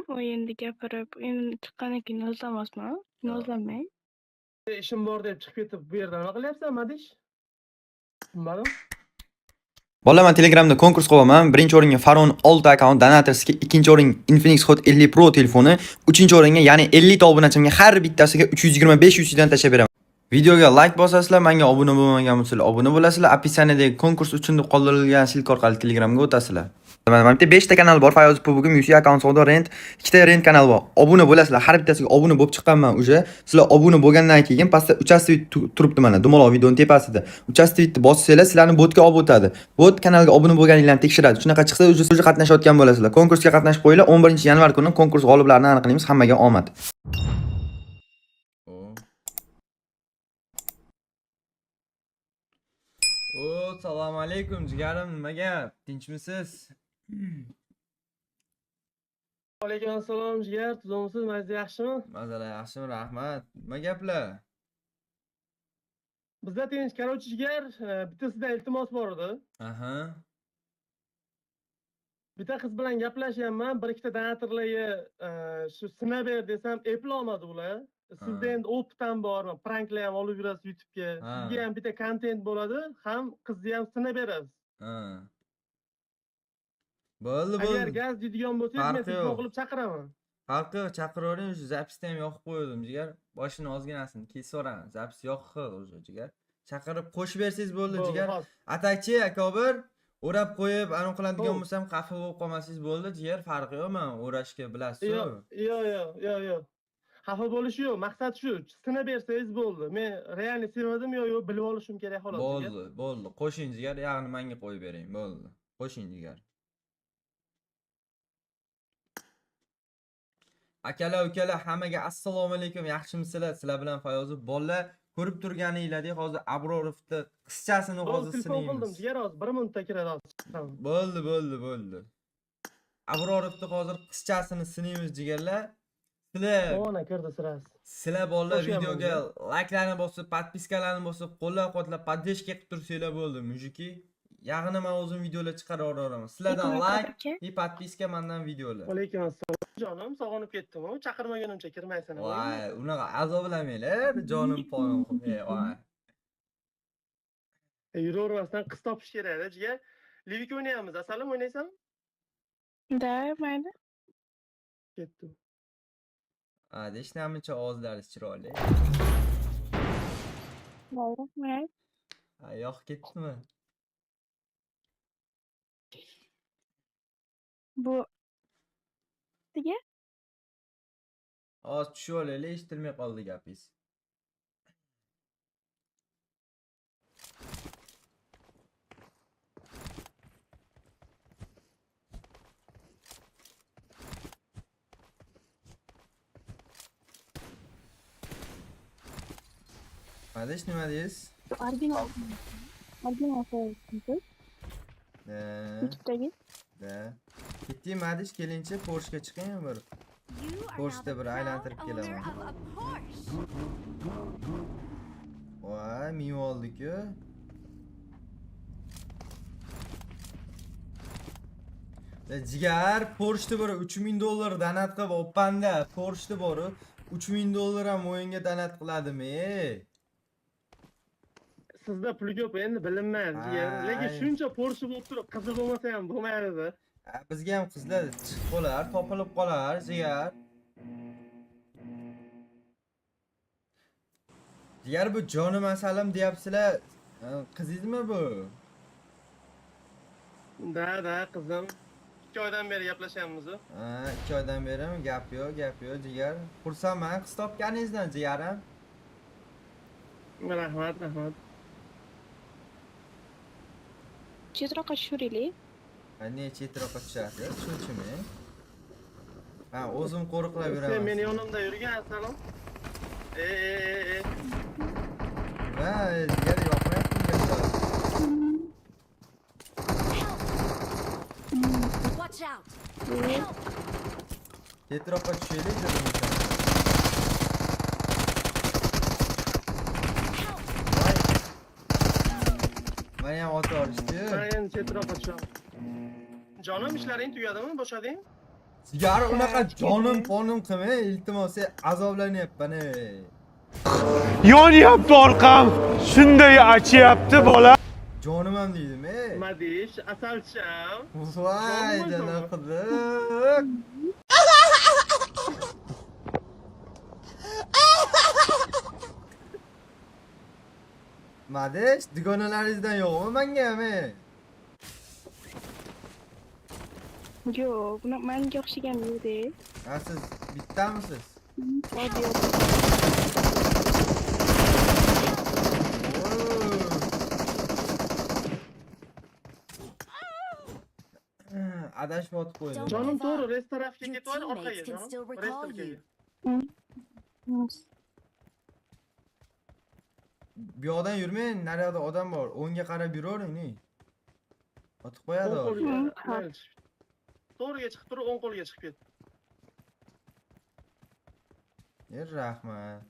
o'yinni gapirib, endi chiqqandan keyin yozolmasmi? Yozolmang. İşim bor deb chiqib ketib bu yerda nima qilyapsan, Madish? Tushunmadim. Bolalar, men Telegramda konkurs qo'yaman. Birinchi o'ringa Faron 6 akkaunt donatorskiga, ikkinchi o'rin Infinix Hot 50 Pro telefoni, uchinchi o'ringa, ya'ni 50 ta obunachimga har bittasiga 325 dan tashlab beraman. Videoga like bosasizlar, menga obuna bo'lmagan bo'lsanglar obuna bo'lasizlar. Opisiyanidagi konkurs uchun qoldirilgan silk orqali Telegramga o'tasizlar. Mana bitta 5 ta kanal bor. Fayoz Pubugim, UC akkaunt savdo rent, 2 ta rent kanal bor. Obuna bo'lasizlar. Har bittasiga obuna bo'lib chiqqanman уже. Sizlar obuna bo'lgandan keyin pastda uchastvit turibdi mana, dumaloq videoning tepasida. Uchastvitni bossanglar, sizlarni botga olib o'tadi. Bot kanalga obuna bo'lganinglarni tekshiradi. Shunaqa chiqsa, уже qatnashayotgan bo'lasizlar. Konkursga qatnashib qo'yinglar. 11-yanvar kuni konkurs g'oliblarini aniqlaymiz. Hammaga omad. Assalomu alaykum jigarim, nimaga? Tinchmisiz? Alaykum assalom jigar, tuzimsiz, mazza yaxshimi? Mazala yaxshimi, rahmat. Nima gaplar? Bizda tinch, короче jigar, bittasidan iltimos bor edi. Aha. Bitta qiz bilan gaplashyapman, bir ikkita donatorlarga shu sinab ber desam, eplolmadi ular. Sizda endi opit ham bor, pranklar ham olib yurasiz YouTube'ga. Sizga ham bitta kontent bo'ladi, ham qizni ham sinab berasiz. Bo'ldi. Agar gaz deydigan bo'lsangiz, men telefon qilib chaqiraman. Farqi yo'q, chaqiravering, shu zapisni ham yoqib qo'ydim jigar. Boshini ozginasini kesib yuboraman. Zapis yoqib o'sha jigar. Chaqirib qo'shib bersangiz bo'ldi jigar. Atakchi akobir o'rab qo'yib, aniq qiladigan bo'lsam, xafa bo'lib qolmasangiz bo'ldi jigar. Farqi yo'q, men o'rashga bilasiz-ku. Yo'q. Xafa bo'lish yo'q, maqsad shu. Sinab bersangiz bo'ldi. Men realni sevmadim yo'q, bilib olishim kerak xolos. Bo'ldi. Qo'shing jigar, ya'ni menga qo'yib bering, bo'ldi. Qo'shing jigar. Akalar, ukalar, hammaga assalomu alaykum. Yaxshimisizlar? Sizlar bilan Fayozov bolalar ko'rib turganinglardek hozir Abrorovni qizchasini hozir sinaymiz. Telefon qildim, jigar hozir 1 minutda kiradi hozir. Bo'ldi. Abrorovni hozir qizchasini sinaymiz jigarlar. Ona kirdi sirasi. Sizlar bolalar videoga like'larni bosib, podpiskalarni bosib, qo'llab-quvvatlab, podдержка qilib tursanglar bo'ldi, mujiki. Yaqinda men o'zim videolar chiqara olaman. Sizlardan like va podpiska, mendan videolar. Alaykum assalom. Jonim, sog'inib ketdim-ku. Chaqirmagunimcha kirmaysan. Voy, unaqa azoblamanglar, jonim ponim. Voy. Yuravermasdan qiz topish kerak-da, jigar. Livik o'ynayapmiz. Asalim o'ynaysanmi? Da, mayli. Ketdim. Deshnamcha ovozlari chiroyli. Rahmat. Yo'q ketdimi? Bu nega? Oz tushib olaylik, eshitilmay qoldi gapingiz. Madish, nima deysiz? Original so'raysiz. YouTube'dagi. Da. Ketding Madish, kelinchi Porsche'ga chiqing bir. Porsche'da bir aylantirib kelaman. Voy, ming oldik-ku. Jigar, Porsche'da bir $3000 donat qilib opanda. Porsche'da bor, $3000 ham o'yinga donat qiladimi? Sizda pul ko'p, endi bilinmaydi jigar. Lekin shuncha Porsche bo'lib turib, qizi bo'lmasa ham bo'lmaydi. Bizga ham qizlar chiqib qolar, topilib qolar, jigar. Jigar, bu jonim asalim deyapsizlar. Qizingizmi bu? Da, qizim. 2 oydan beri gaplashyapmiz. 2 oydan berimi? Gap yo'q, jigar. Xursandman qiz topganingizdan, jigarim. Rahmat. Chetroqqa tushiraylik. Ne chetroqqa tushasiz? Shunchimi? O'zim qo'riqlab yuraman. Sen meni yonimda yurgan, salom. Jigar yoqmayapti gaplar. Watch out. Chetroqqa tushaylik dedim. Meni ham ota olishdi. Sen chetroqqa tusham. Jonim, ishlaring tugadimi? Bo'shading? Sigara unaqa jonim qonim qilmay, iltimos, azoblanyapman ey. Yonyapti orqam. Shunday achyapti bola. Jonim ham deydim ey. Madish, asalcham. Voy jana qiziq. Madish, dugonalaringizdan yo'qmi menga ham ey? Yo'q, buni menga o'xshagan yo'q-de. Ha, siz bittamisiz? Oddiy. Adashib o'tib qo'ydim. Jonim to'g'ri, restorafga Your ketib ol, orqaga teammates can jonim. still recall Restorga. you. Bu yoqdan yurmang, naryoqda odam bor. O'ngga qarab yuravering, ne? Otib qo'yadi. O'ng qo'lga, Ha. mayli. To'g'riga chiqib turib, o'ng qo'lga chiqib ket. Rahmat.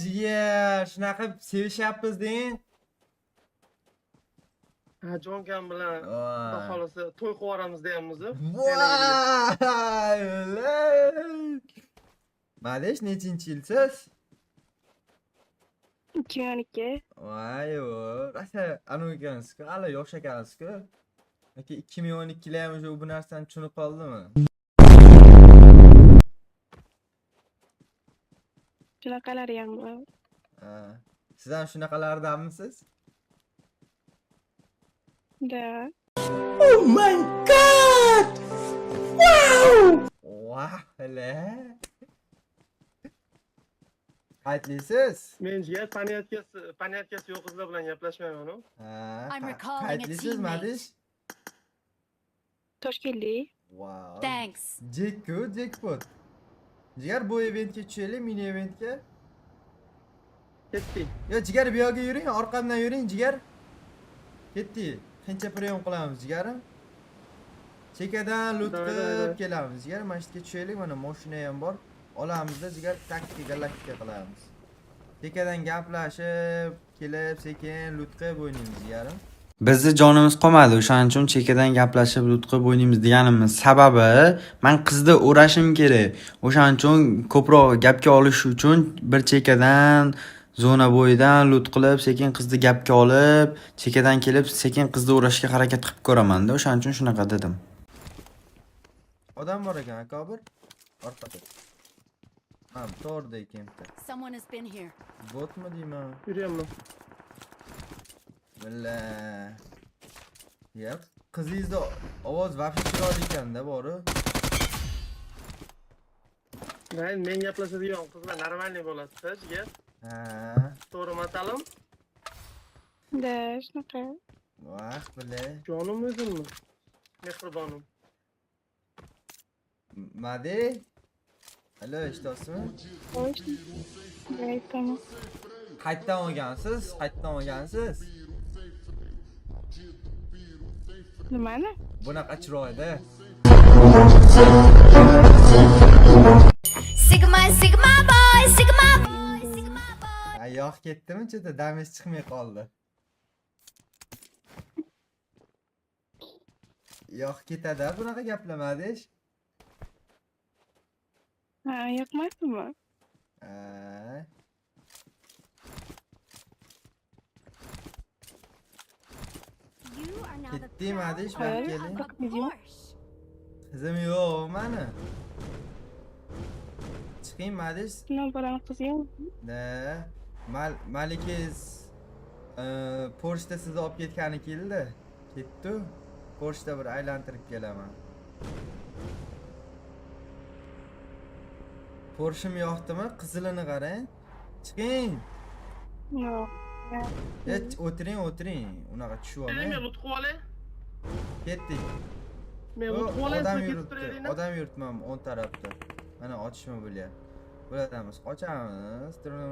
Jigar, shunaqa sevishyapmiz deng. Ha, Jonkam bilan Voy. Xudo xolasa to'y qilib yuboramiz deyapmiz. Voy! Madish, nechinchi yilsiz? 2012. Voy, rosa anavi ekansiz-ku, hali yosh ekansiz-ku. Yoki 2012 ham o'sha bu narsani tushunib qoldimi? Shunaqalari ham bor. Ha. Siz ham shunaqalardanmisiz? Da. Vah, hele. Qaytlisiz? Men jigar paniyatkasi yo'q qizlar bilan gaplashmayman. I'm recalling a Qaytlisiz, teammate. Madish? Toshkentlik. Wow. Thanks. Jackpot. Jigar bu eventga tushaylik, mini eventga. Ketdik. Yo, Jigar bu yoqqa yuring, orqamdan yuring, Jigar. Ketdik. Qancha priyom qilamiz, Jigarim? Chekadan loot qilib kelamiz. Jigar, mana shu yerga tushaylik, mana mashina ham bor. Olamizda Jigar taktika galaktika qilamiz. Chekadan gaplashib, kelib, sekin loot qilib o'ynaymiz, Jigarim. Bizni jonimiz qolmadi, o'shaning uchun chekadan gaplashib loot qilib o'ynaymiz deganimiz sababi, men qizni o'rashim kerak. O'shaning uchun ko'proq gapga olish uchun bir chekadan zona bo'yidan loot qilib, sekin qizni gapga olib, chekadan kelib, sekin qizni o'rashga harakat qilib ko'raman-da, o'shaning uchun shunaqa dedim. Odam bor ekan, aka bir orqada. Ha, to'g'rida ekan. Someone has been here. Botmi deyman? Yuryapman. Billa. Ya, qizingizda ovoz vafti chiroyli ekanda, bori. Men gaplashadigan qizlar normalniy bo'ladi-da, jigar. Ha. To'g'ri masalim? Da, shunaqa. Vah, billa. Jonim o'zimmi? Mehribonim. Madi? Alo, eshityapsizmi? Xo'sh. Aytaman. Qayerdan olgansiz? Qayerdan olgansiz? Nimani? Bunaqa chiroyli. Sigma, Sigma boy, Sigma boy, Sigma boy. Ha, yo'q ketdimi, cheta damiz chiqmay qoldi. Yo'q ketadi, bunaqa gaplamadish. Ha, yoqmaydimi? Ha. You are now the Ketdim, Adish, proud bak owner keling. of a Porsche. Qizim yo'q, mani. Chiqing, Madish. Shundan bolani qizi yo'q. Da. Malikiz Porsche'da sizni olib ketgani keldi. Ketdi. Porsche'da bir aylantirib kelaman. Porsche'm yoqdimi? Qizilini qarang. Chiqing. Yo'q. O'tiring. Unaqa tushib Men olmang. lut qilib olay. Ketdik. Men lut qilib olay, Odam siz ketib yuribdi. turaveringlar. Odam yuribman o'ng tarafda. Mana otishma bo'lyapti. Bo'ladamiz. Qochamiz. Turin.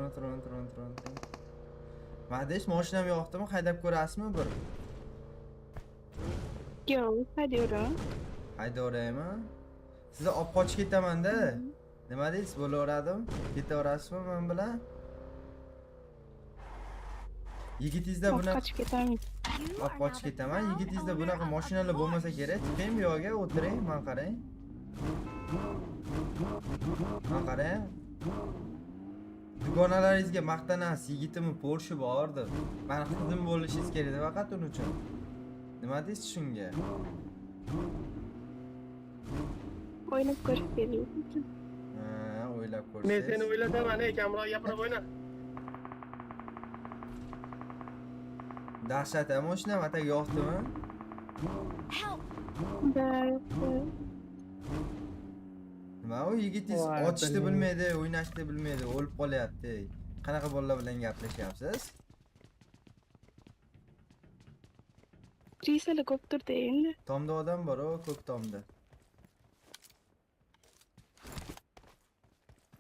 Madish, mashinam yoqdimi? Haydab ko'rasizmi bir? Yo'q, haydayvering. Haydaveraymi? Sizni olib qochib ketaman-da. Nima deysiz? Bo'laveradimi? Ketaverasizmi men bilan? Yigitingizda Olib bunaqa qochib ketamiz. Olib qochib ketaman. Yigitingizda bunaqa mashinalar bo'lmasa kerak. Chiqing bu yoqqa, o'tiring, men qarang. Men qarang. Dugonalaringizga maqtanasiz, yigitimni Porsche bor deb. Meni qizim bo'lishingiz kerak faqat uning uchun. Nima deysiz shunga? O'ynab ko'rib beraylik. Ha, o'ylab Men ko'rsangiz. seni o'ylataman, kamroq gapirib o'yna. Dahshat mashina ataga yoqdimi? Nima u yigitingiz Voy, ochishni bilmayman. bilmaydi, o'ynashni bilmaydi, o'lib qolyapti. Qanaqa bolalar bilan gaplashyapsiz? Krisali ko'p turdi endi. Tomda odam bor, o ko'k tomda.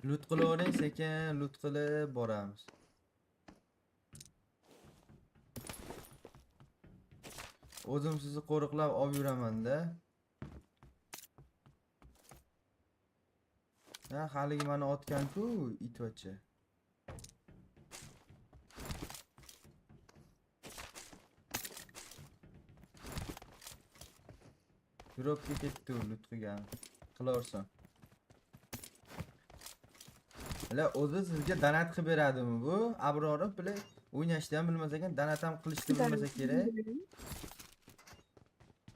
Lut qilavering, sekin lut qilib boramiz. O'zim sizni qo'riqlab olib yuraman-da. Ha, haligi meni otgan-ku, itvacha. Yuribga ketdi u Lutfigan. Qilaversin. Hala o'zi sizga danat qilib beradimi bu? Abrori bilay, o'ynashni ham bilmas ekan, danat ham qilishni bilmasa kerak.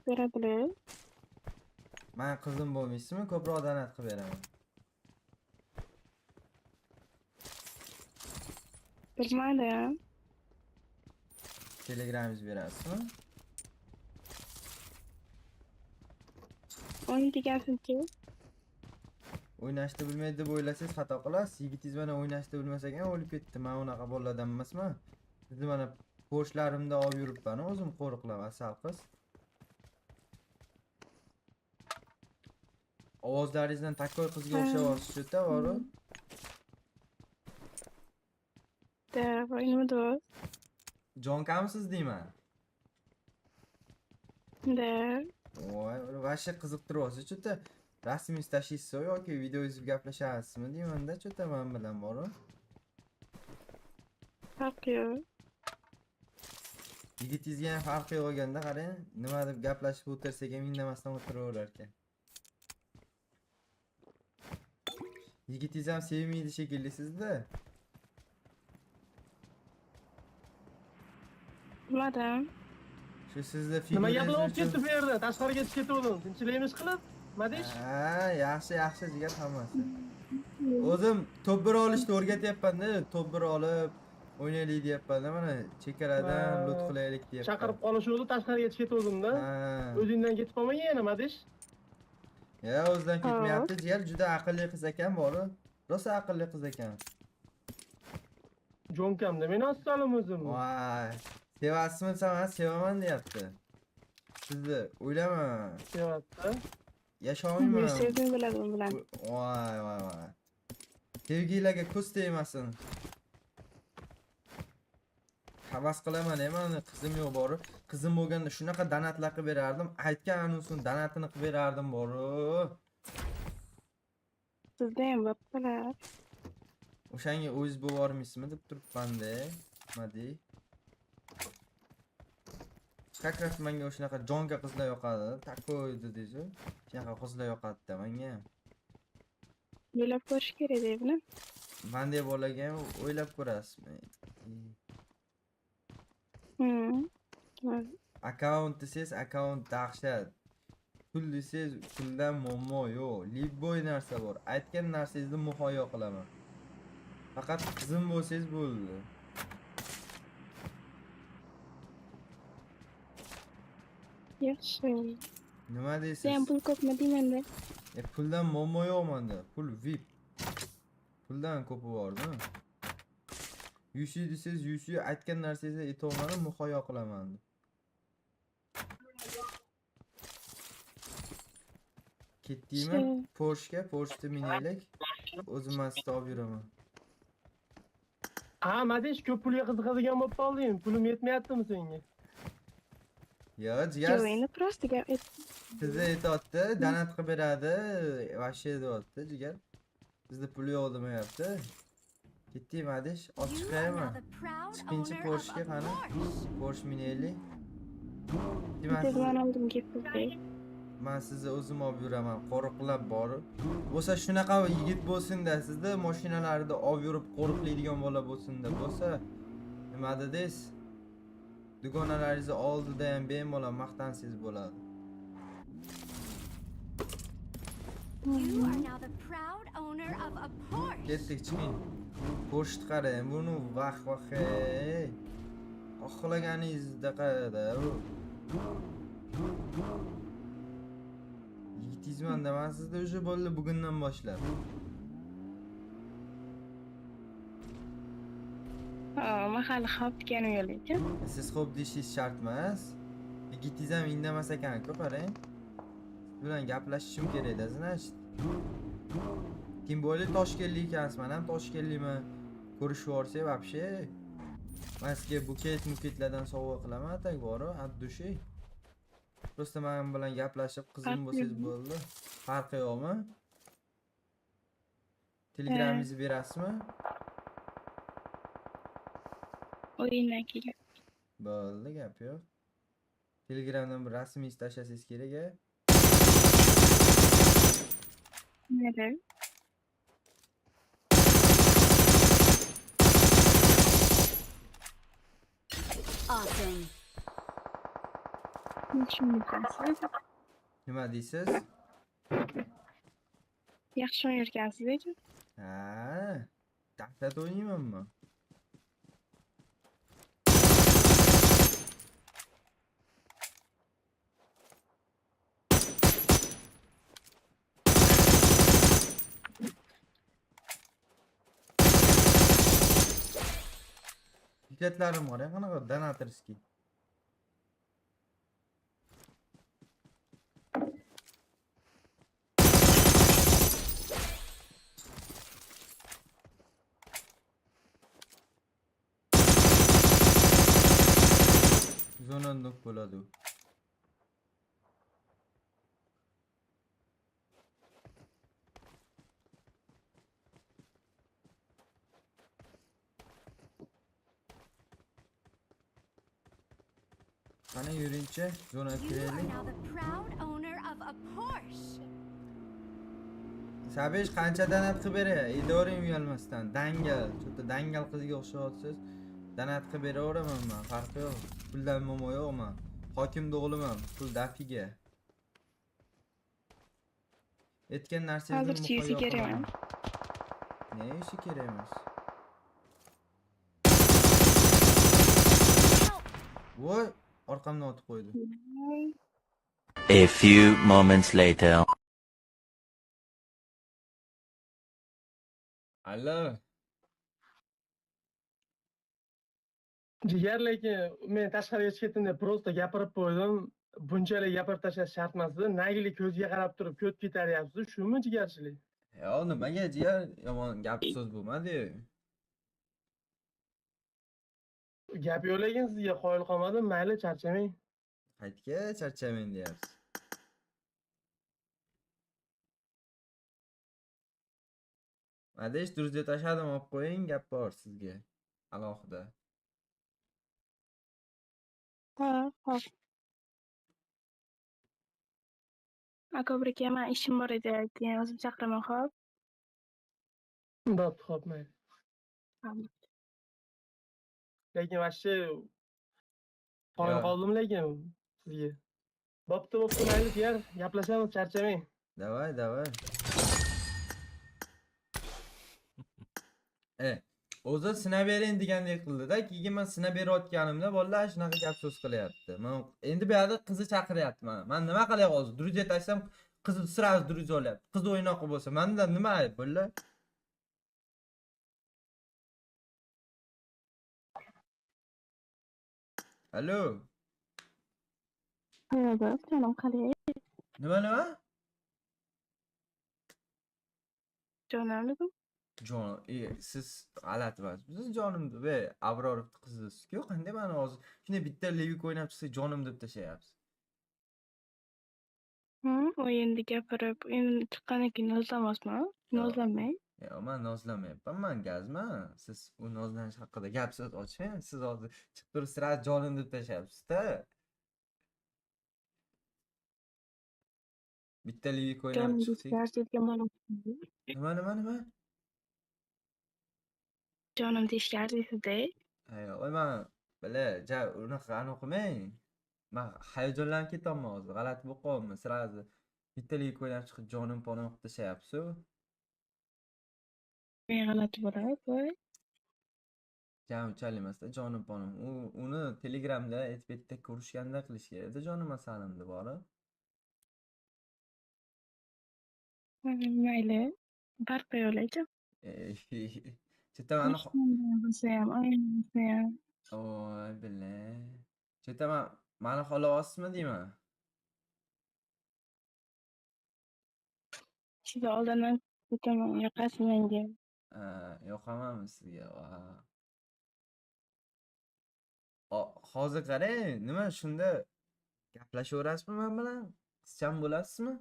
Beradilar. Men qizim bo'lmaysizmi? Ko'proq danat qilib beraman. Bilmadim. Telegramingiz berasizmi? O'yin degansiz-chi. O'ynashni bilmaydi deb o'ylasangiz xato qilasiz. Yigitingiz mana o'ynashni bilmas ekan, o'lib ketdi. Men unaqa bolalardan emasman. Sizni mana Porschelarimda olib yuribman, o'zim qo'riqlab asal qiz. Ovozlaringizdan takkoy qizga o'xshayapsiz, shu-da, boru. Da, voy nima do'st? Jonkamsiz deyman. Da. Voy, vasha qiziq turyapsiz, shu-da. Rasmingizni tashiysiz yoki videoyozib gaplashyapsizmi deyman-da, shu-da men bilan boru. Farq yo'q. Yigitingizga ham farqi yo'q olganda qarang, nima deb gaplashib o'tirsak ham indamasdan o'tiraverar ekan. Yigitingiz ham sevmaydi shekilli sizni. Bilmadim. Shu sizni Nima figurangiz gaplar olib uchun- ketdi bu yerda? Tashqariga chiqib ketgandim. Tinchligimiz qilib, Madish. Ha, yaxshi jigar hammasi. O'zim to'p bir olishni o'rgatyapman-da, to'p bir olib o'ynaylik deyapman-da, mana chekaradan Va- lut qilaylik deyapman. Chaqirib qolishuvdi, tashqariga chiqib ketgandim-da. Ha. O'zingdan ketib qolmagin yana, Madish. Ya, o'zidan ketmayapti, jigar juda aqlli qiz ekan boru. Rosa aqlli qiz ekan. Jo'nkamda men assalim o'zim. Voy, sevasizmi desam, sevaman deyapti. Sizni o'ylama, Sevatda. yashayman. Men sevgim bo'ladi u bilan. Voy. Sevgilarga ko'z tegmasin. Havas qilaman, meni qizim yo'q boru. Qizim bo'lganda shunaqa danatlar qilib berardim. Aytgan anonsin danatini qilib berardim boru. Sizda ham bo'ptilar. O'shanga o'ziz bo'lvormaysizmi deb turibman-da. Madi. Как раз menga o'shanaqa jonga qizlar yoqadi. Takoy dedingiz-ku. Shunaqa qizlar yoqadi-da menga. O'ylab ko'rish kerak deb buni. Mendek bolaga ham o'ylab ko'rasizmi? Akkaunt desiz, akkaunt dahshat. Pul desiz, puldan muammo yo'q. Libboy narsa bor. Aytgan narsangizni muhayyo qilaman. Faqat qizim bo'lsangiz bo'ldi. Yaxshi. Nima deysiz? Sen pul ko'pmi deyman-da. Puldan muammo yo'q menda. Pul VIP. Puldan ko'pi borda. Yusi desiz, yusi aytgan narsangizni aytolmadim, muhayyo qilaman. Ketdingmi? Porsche'ga minaylik. O'zim masjidga olib yuraman. Ha, Madish, ko'p pulga qiziqadigan bo'lib qolding. Pulim yetmayaptimi senga? Yo, jigar Yo'q, endi prosta gap sizni aytayapti, danat qilib beradi, vashe deyapti, jigar. Bizda pul yo'q demayapti. Ketdikmi Adish? Olib You are chiqaymi? now the proud Chiqinchi owner of Porsche'ga a qani? Porsche. Porsche Mini 50. Telefon oldim gapirdik. Men sizni o'zim olib yuraman, qo'riqlab borib. Bo'lsa shunaqa yigit bo'lsin-da, sizda mashinalarda olib yurib qo'riqlaydigan bola bo'lsin-da, bo'lsa nima dedingiz? Dugonalaringizni oldida ham bemalol maqtansangiz bo'ladi. You are now the proud owner of a Porsche. Ketdik, chiqing. Porsche qarang, buni vah. Xohlaganingizda qarada. Yigitizman demasizda o'sha bo'ldi bugundan boshlab. Men hali xo'p deganim yo'q lekin. Siz xo'p deyishingiz shart emas. Yigitingiz ham indamas ekan-ku, qarang. Siz bilan gaplashishim kerak-da, значит. Kim bo'ldi Toshkentlik ekansiz, men ham Toshkentlikman. Ko'rishib olsak, вообще. Men sizga buket-muketlardan sovg'a qilaman, tak bor-ku, addushi. Просто men bilan gaplashib, qizim bo'lsangiz bo'ldi. Farqi yo'qmi? Telegramingizni berasizmi? O'yindan keyin. Bo'ldi, gap yo'q. Telegramdan bir rasmingiz tashlasangiz kerak-a? Nima? Awesome. Tushunmaysiz. Nima deysiz? Yaxshi o'ynayotgansiz lekin. Ha, dahshat o'ynaymanmi? Yigitlarim bor, qanaqa donatorskiy. Zonandoq bo'ladi u. Qani yuringchi, zona You are kiraylik. now the proud owner of a Porsche. Sabish qancha donat qilib beray? Idoring uyalmasdan. Dangal, cho'ta dangal qizga o'xshayapsiz. Donat qilib beraveraman men, farqi yo'q. Puldan mo'mo yo'qman. Hokimda o'g'liman, pul dafiga. Aytgan narsangizni Hozircha yuzi kerak emas. Ne ishi kerak emas? Voy, orqamdan o'tib qo'ydi. A few moments later. Allo. Jigar, lekin men tashqariga chiqib ketdim deb prosta gapirib qo'ydim. Bunchalik gapirib tashlash shart emas. Nagili ko'zga qarab turib ko't ketaryapsiz. Shumi jigarchilik? Yo, nimaga jigar yomon gap so'z bo'lmadi. Gap yo'q, lekin sizga qoyil qolmadim. Mayli, charchamang. Qaytga charchamen deyapsiz. Adish, durustga tashladim, olib qo'ying, gap bor sizga. Alohida. Xo'p. Akobrik, men ishim bor edi, keyin o'zim chaqiraman, xo'p? Bo'pti, xo'p, mayli. Lekin vashchi qoyil Yo. qoldim lekin sizga. Bo'pti, mayli, jigar, gaplashamiz, charchamang. Давай. O'zi sinab bering degandek qildi-da, keyin men sinab berayotganimda bolalar shunaqa gap so'z qilyapti. Men endi bu yerda qizni chaqiryapman. Men nima qilay hozir? Duruzga tashlab, qizni sirasi duruz olyapti. Qiz o'ynoqi bo'lsa, mendan nima ayb bolalar? Allo. Qayerda? Jonim qalay? Nima? Jonim dedim. Jon, siz g'alati emas. Siz jonimni ve Avrorovni qizisiz-ku, qanday meni hozir shunday bitta levik o'ynab chiqsa jonim deb tashlayapsiz. O'yinda gapirib, endi chiqqandan keyin yozlamasman. Yozlamang. Yo, men nozlamayapman, gazman. Siz u nozlanish haqida gap so'z ochmang. Siz hozir chiqib turib sira jonim deb tashlayapsiz-da. Bitta livik o'ynab chiqdik. Nima? Jonim deyishdingizda. Yo'q, men ja unaqa o'qimang. Men hayajonlanib ketyapman hozir. G'alati bo'lib qolyapman. Sirazi bitta livik o'ynab chiqib jonim ponim qilib tashlayapsiz-ku. G'alati bo'ladi, voy. Unchalik emasda jonim ponim. Uni Telegramda aytib ko'rishganda qilish kerak-da jonim asalimni bori. Mayli. Barqa yo'laychi. Cheta mani Bo'lsayam, o'ynasayam. Oy, billa. Cheta mani xola olsizmi deyman. Sizni oldindan kutaman, yoqasiz menga. Yoqamanmi sizga? Hozir qarang, nima shunda gaplashaverasizmi men bilan? Qizcham bo'lasizmi?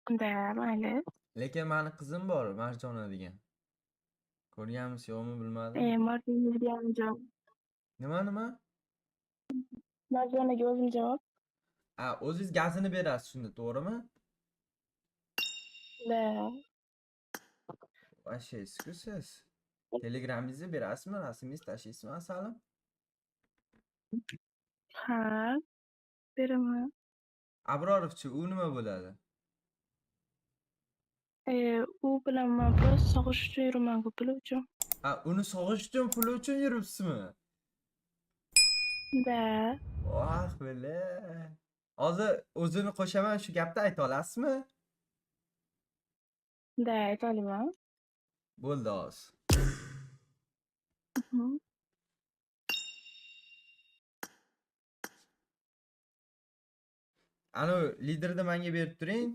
Unda, mayli. Lekin mani qizim bor, Marjona degan. Ko'rganmisiz yo'qmi bilmadim. Marjonaga ham javob. Nima? Marjonaga o'zim javob. O'zingiz gazini berasiz shunda, to'g'rimi? Da. Vasheysiz-ku siz. Telegramingizni berasizmi? Rasmingizni tashlaysizmi asalim? Ha, beraman. Abrorovchi, u nima bo'ladi? U bilan men biroz sog'ishib yuraman puli uchun. Uni sog'ish uchun puli uchun yuribsizmi? Da. Voh, bile. Hozir o'zini qo'shaman, shu gapni ayta olasizmi? Da, ayta olaman. Bo'ldi hozir. Anu liderni menga berib turing.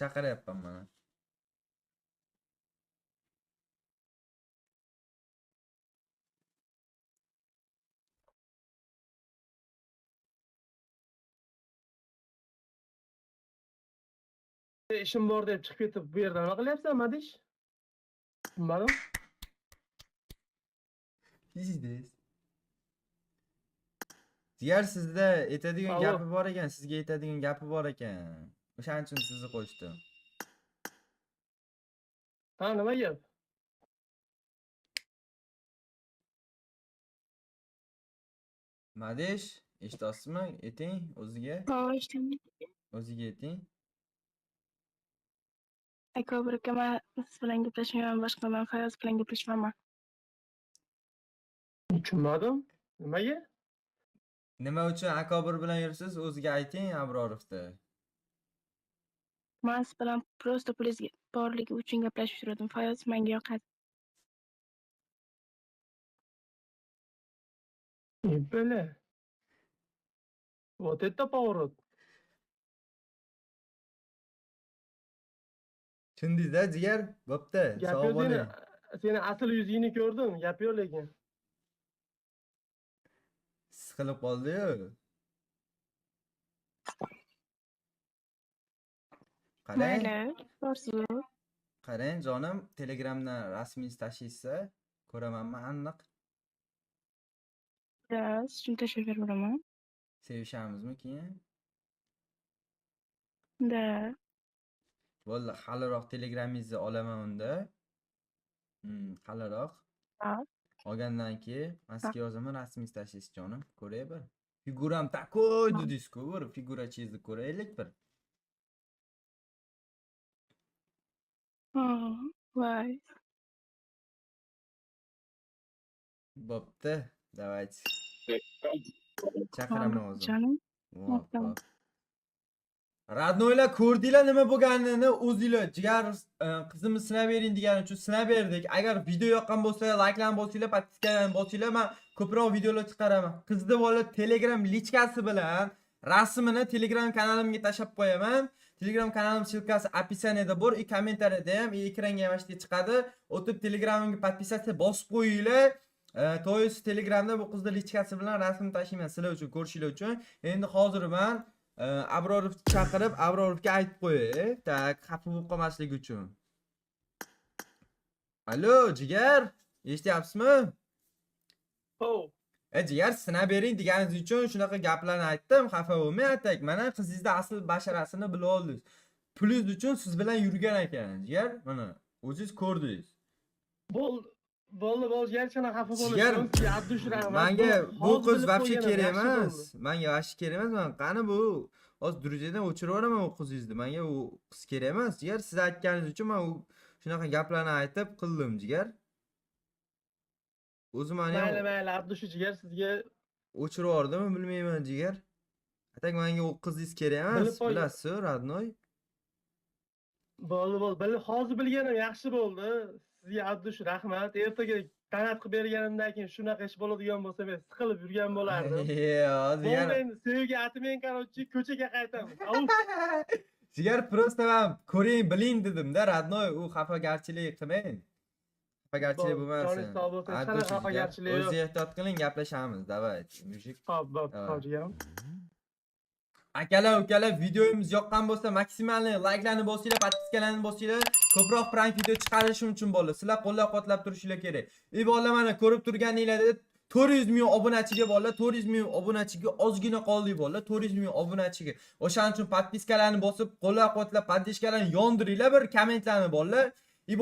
Chaqiryapman mana. ishim bor deb chiqib ketib bu yerda nima qilyapsan, Madish? Bilmadim. Pizdes. Diğer sizde aytadigan Alo. gapi bor ekan, sizga aytadigan gapi bor ekan. O'shaning uchun sizni qo'shdim. Ha, nima gap? Madish, eshitasizmi? Ayting o'ziga. Ha, eshitaman. O'ziga ayting. Aka biraka men siz bilan gaplashmayman, boshqa men Fayoz bilan gaplashmayman. Tushunmadim. Nimaga? Nima uchun akobir bilan yursiz? O'ziga ayting, Abrorovda. Men siz bilan prosta pulingiz borligi uchun gaplashib yurdim. Fayoz menga yoqadi. Bele. Вот это поворот. Tushundingiz-da, jigar? Bo'pti. Gap Sog' yo'q, bo'ling. seni asl yuzingni ko'rdim, gap yo'q lekin. Siqilib qoldi-yu. Qarang. Mayli, borsiz. Qarang jonim, Telegramdan rasmingizni tashlaysiz, ko'ramanmi aniq. Da, siz uchun tashlab beraman. Sevishamizmi keyin? Da. Bo'ldi, haliroq Telegramingizni olaman unda. Haliroq. Ha. Olgandan keyin men sizga yozaman, rasmingizni tashlaysiz jonim. Ko'ray bir. Figuram takoy dedingiz-ku, bir figura chizni ko'raylik bir. Voy. Bo'pti, давайте. Chaqiraman o'zim. Jonim. Vop. Radnoylar ko'rdinglar nima bo'lganini o'zinglar jigar qizimni sinab bering degani uchun sinab berdik. Agar video yoqqan bo'lsa, likelarni bosinglar, podpiskalarni bosinglar, men ko'proq videolar chiqaraman. Qizni bola Telegram lichkasi bilan rasmini Telegram kanalimga tashlab qo'yaman. Telegram kanalim ссылкасы описаниеda bor, kommentariyada ham, ekranga ham chiqadi. O'tib Telegramimga podpisatsiya bosib qo'yinglar. To'yis Telegramda bu qizni lichkasi bilan rasmni tashlayman sizlar uchun ko'rishinglar uchun. Endi hozir men Abrorovni chaqirib, Abrorovga aytib qo'yay. Tak, xafa bo'lib qolmasligi uchun. Allo, jigar, eshityapsizmi? Hov. Jigar, sinab bering deganingiz uchun shunaqa gaplarni aytdim, xafa bo'lmang atak. Mana qizingizni asl basharasini bilib oldingiz. Pulingiz uchun siz bilan yurgan ekan, jigar. Mana o'zingiz ko'rdingiz. Bo'ldi, gerçekten xafa Jigar, bo'lishim. Abdush rahmat. menga bu Hozir qiz bilib вообще qo'yganim kerak yaxshi emas. bo'ldi. Menga yaxshi kerak emas. Men qani bu? Hozir druziyadan o'chirib yuboraman u qizingizni. Menga u qiz kerak emas. Jigar, siz aytganingiz uchun men u shunaqa gaplarni aytib qildim, jigar. O'zim meni Mayli, Abdush jigar sizga o'chirib yubordimmi, bilmayman, jigar. Atak menga u qizingiz kerak emas. Bilib qo'y. Bilasiz, radnoy. bo'ldi. Hozir bilganim yaxshi bo'ldi. Sizga Abdush rahmat. Ertaga tanat qilib berganimdan keyin shunaqa ish bo'ladigan bo'lsa men siqilib yurgan bo'lardim. Hozir Bo'ldi, endi sevgi atmen короче ko'chaga qaytamiz. Jigar, просто men ko'ring, biling dedim-da, radnoy, u xafagarchilik qilmang. Xafagarchilik bo'lmasin. Joningiz sog' bo'lsin. Hech qanaqa xafagarchilik yo'q. O'zingiz ehtiyot qiling, gaplashamiz, davay. Mujik. Xo'p, jigarim. Akalar, ukalar, videomiz yoqqan bo'lsa, maksimalni like'larni bosinglar, podpiskalarni bosinglar. Ko'proq prank video chiqarishim uchun bo'ldi. Sizlar qo'llab-quvvatlab turishinglar kerak. Bolalar, mana ko'rib turganinglarda 400 ming obunachiga bolalar, 400 ming obunachiga ozgina qoldik bolalar, 400 ming obunachiga. O'shaning uchun podpiskalarni bosib, qo'llab-quvvatlab, podpishkalarni yondiringlar, bir kommentlarni bolalar.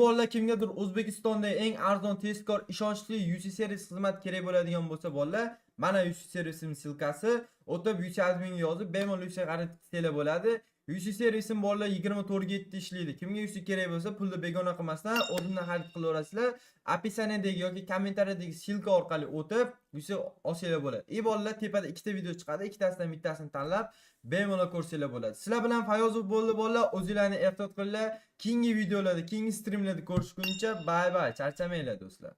Bolalar kimgadir O'zbekistonda eng arzon, tezkor, ishonchli UC servis xizmat kerak bo'ladigan bo'lsa bolalar, mana UC servisining silkasi, o'tib 100 ming yozib, bemalol UC xarid qilsanglar bo'ladi. UC servisim bolalar 24/7 ishlaydi. Kimga UC kerak bo'lsa, pulni begona qilmasdan o'zimdan xarid qilaverasizlar. Opisiyaniyadagi yoki kommentariyadagi silka orqali o'tib UC olsanglar bo'ladi. Bolalar tepada ikkita video chiqadi, ikkitasidan bittasini tanlab bemalol ko'rsanglar bo'ladi. Sizlar bilan Fayozov bo'ldi bolalar, o'zinglarni ehtiyot qilinglar. Keyingi videolarda, keyingi streamlarda ko'rishguncha bye bye, charchamanglar do'stlar.